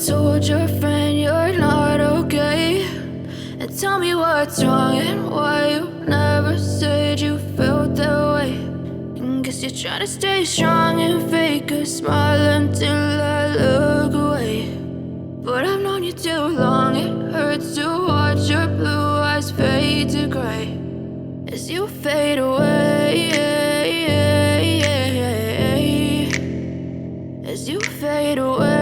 told your friend you're not okay, and tell me what's wrong and why you never said you felt that way. And guess you're trying to stay strong and fake a smile until I look away. But I've known you too long, it hurts to watch your blue eyes fade to gray as you fade away, as you fade away.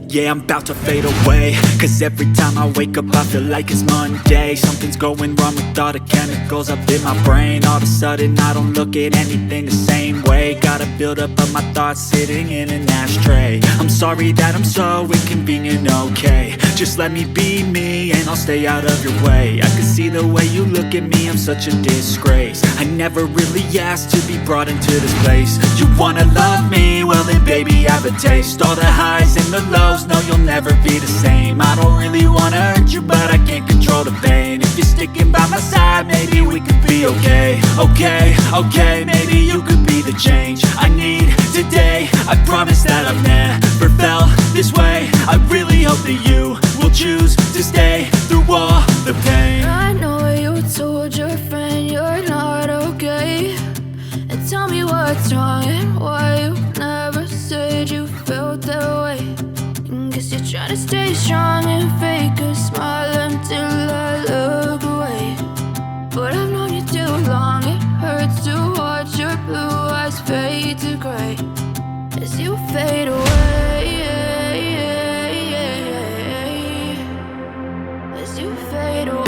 Yeah, I'm about to fade away, cause every time I wake up I feel like it's Monday. Something's going wrong with all the chemicals up in my brain. All of a sudden I don't look at anything the same way. Gotta build up of my thoughts sitting in an ashtray. I'm sorry that I'm so inconvenient, okay. Just let me be me and I'll stay out of your way. I can see the way you look at me, I'm such a disgrace. I never really asked to be brought into this place. You wanna love me? Well then baby I have a taste. All the highs and the lows, no you'll never be the same. I don't really wanna hurt you but I can't control the pain. If you're sticking by my side maybe we could be okay. Okay, maybe you could be the change I need today. I promise that I've never felt this way. I really hope that you will choose to stay through all the pain. I know you told your friend you're not okay, and tell me what's wrong and why you never said you felt that way. And guess you're trying to stay strong and fake a smile until I look away. But I've known you too long, it hurts to watch your blue eyes fade to gray as you fade away, as you fade away,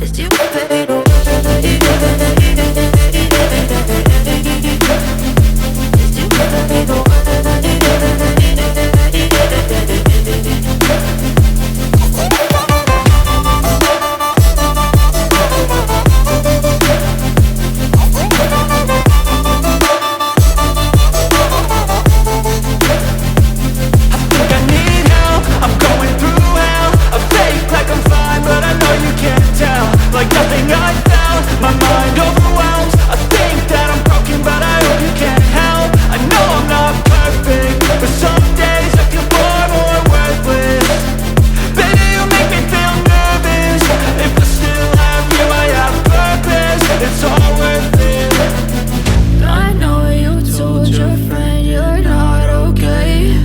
as you fade away. Like nothing I felt, my mind overwhelms. I think that I'm broken but I hope you can't help. I know I'm not perfect, but some days I feel far more worthless. Baby, you make me feel nervous. If I still have you, I have purpose. It's all worth it. I know you told your friend you're not okay,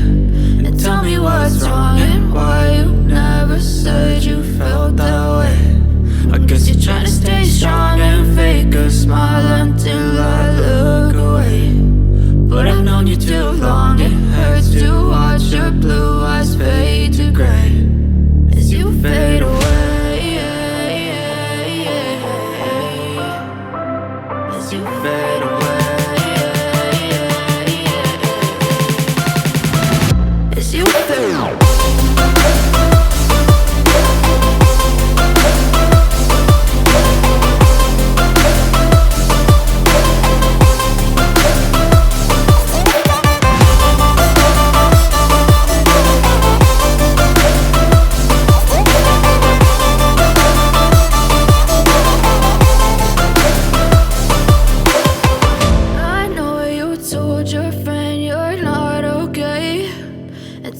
and tell me what's wrong and why you never said you felt that way. I guess you're trying to stay strong and fake a smile until I look away. But I've known you too long, it hurts to watch your blue eyes fade to gray as you fade away, as you fade away, as you fade away.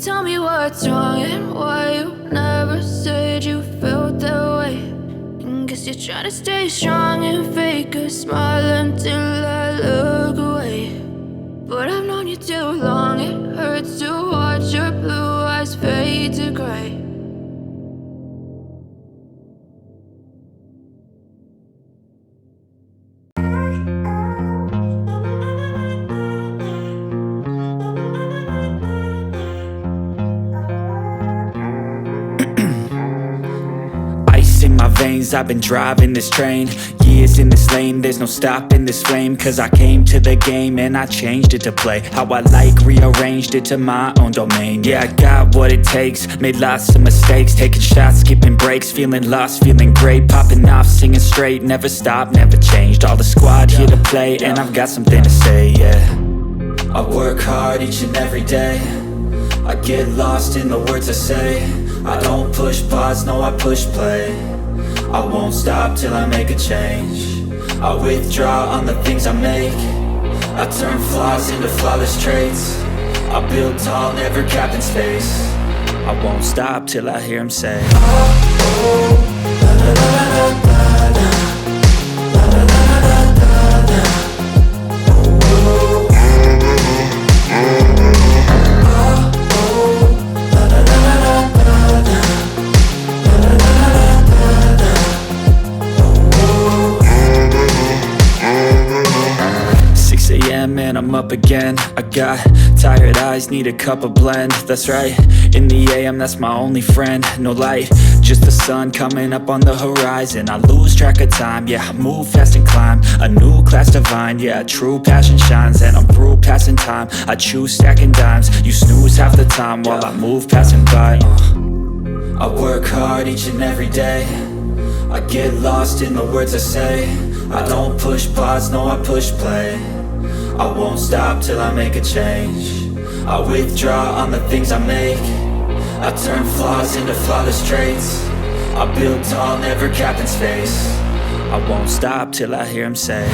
Tell me what's wrong and why you never said you felt that way. And guess you're trying to stay strong and fake a smile until I look away. But I've known you too long, it hurts to watch your blue eyes fade to gray. In my veins, I've been driving this train. Years in this lane, there's no stopping this flame. Cause I came to the game and I changed it to play how I like, rearranged it to my own domain. Yeah, I got what it takes, made lots of mistakes, taking shots, skipping breaks, feeling lost, feeling great, popping off, singing straight, never stopped, never changed. All the squad here to play and I've got something to say, yeah. I work hard each and every day, I get lost in the words I say. I don't push pause, no I push play. I won't stop till I make a change. I withdraw on the things I make. I turn flaws into flawless traits. I build tall, never capped in space. I won't stop till I hear him say, man, I'm up again. I got tired eyes, need a cup of blend. That's right, in the AM, that's my only friend. No light, just the sun coming up on the horizon. I lose track of time, yeah, I move fast and climb a new class divine, yeah, true passion shines. And I'm through passing time, I choose stacking dimes. You snooze half the time while I move passing by. I work hard each and every day. I get lost in the words I say. I don't push pause, no, I push play. I won't stop till I make a change. I withdraw on the things I make. I turn flaws into flawless traits. I build tall, never capped in space. I won't stop till I hear him say,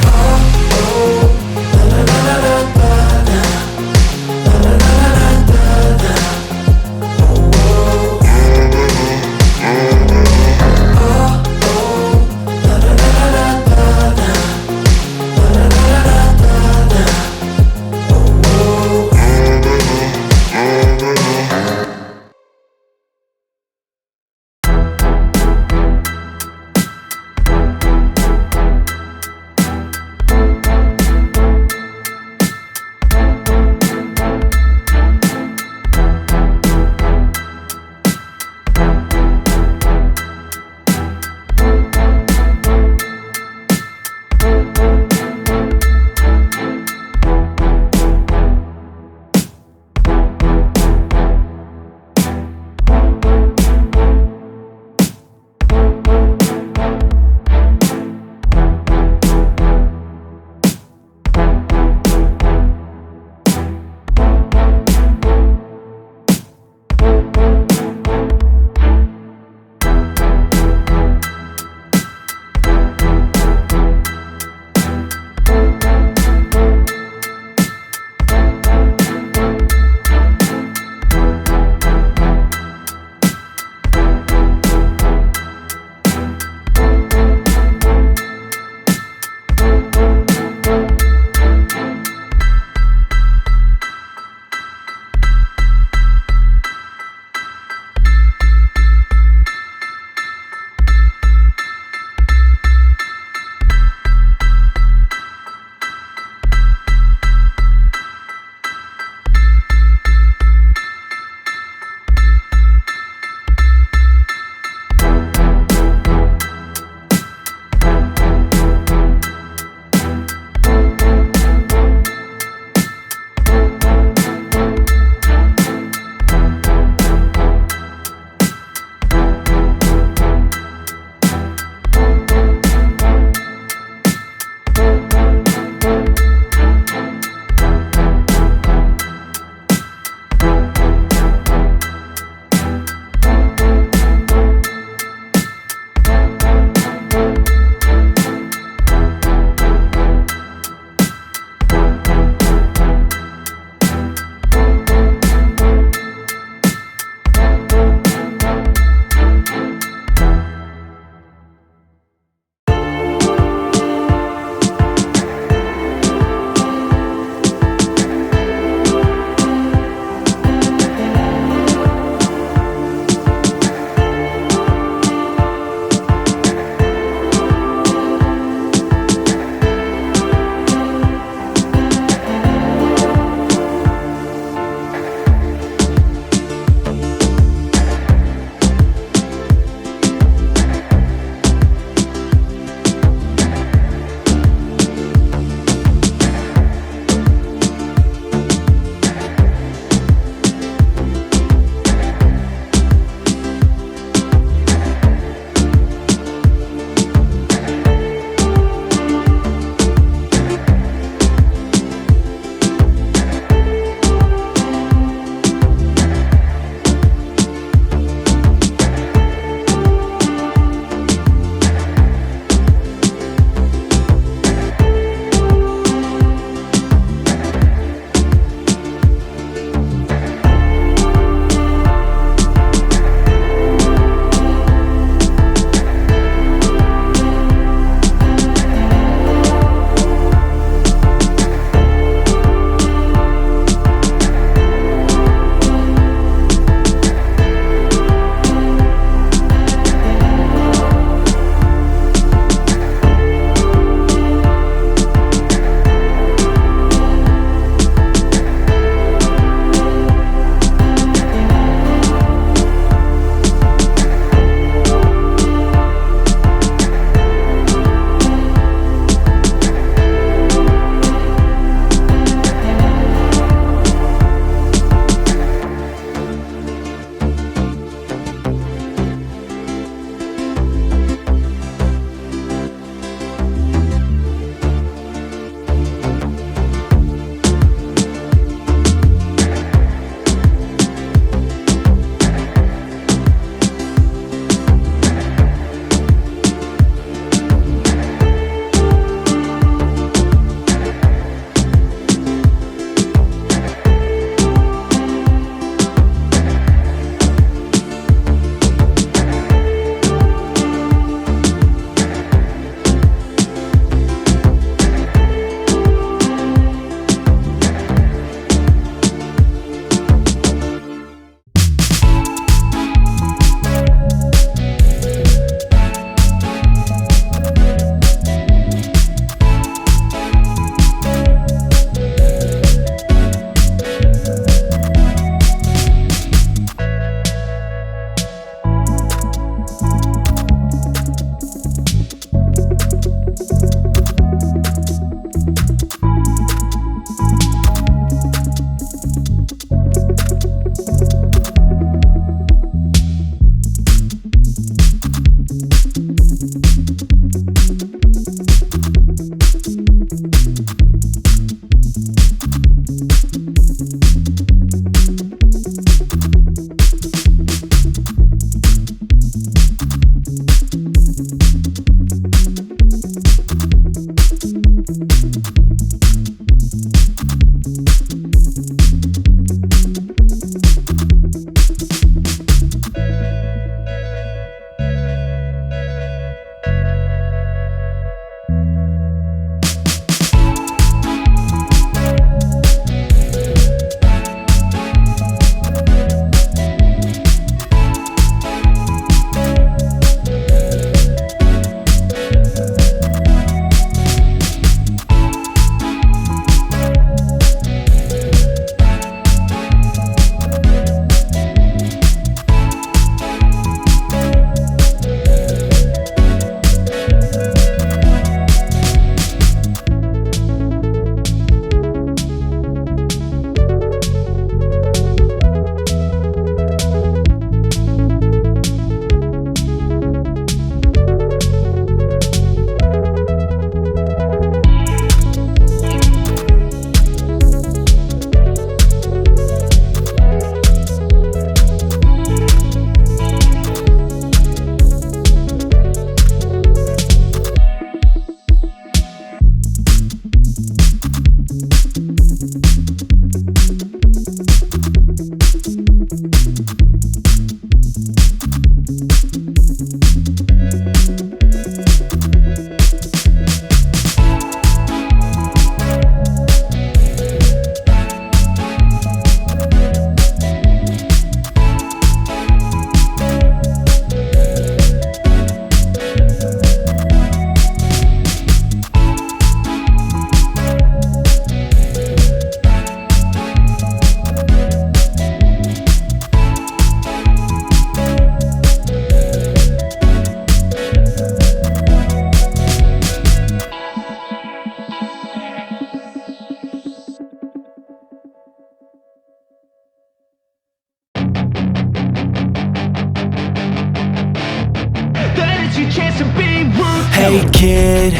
Hey kid,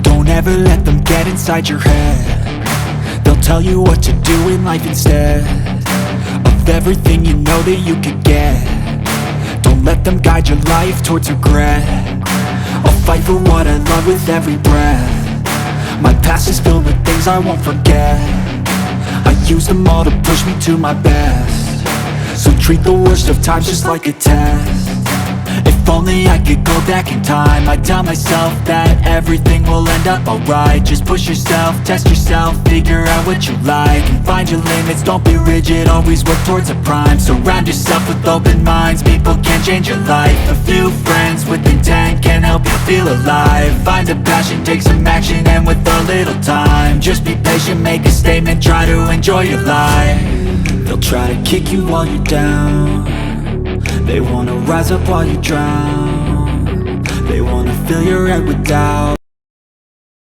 don't ever let them get inside your head. They'll tell you what to do in life instead of everything you know that you could get. Don't let them guide your life towards regret. I'll fight for what I love with every breath. My past is filled with things I won't forget. I use them all to push me to my best. So treat the worst of times just like a test. If only I could go back in time, I'd tell myself that everything will end up alright. Just push yourself, test yourself, figure out what you like, and find your limits, don't be rigid, always work towards a prime. Surround yourself with open minds, people can change your life. A few friends with intent can help you feel alive. Find a passion, take some action, and with a little time, just be patient, make a statement, try to enjoy your life. They'll try to kick you while you're down. They wanna rise up while you drown. They wanna fill your head with doubt.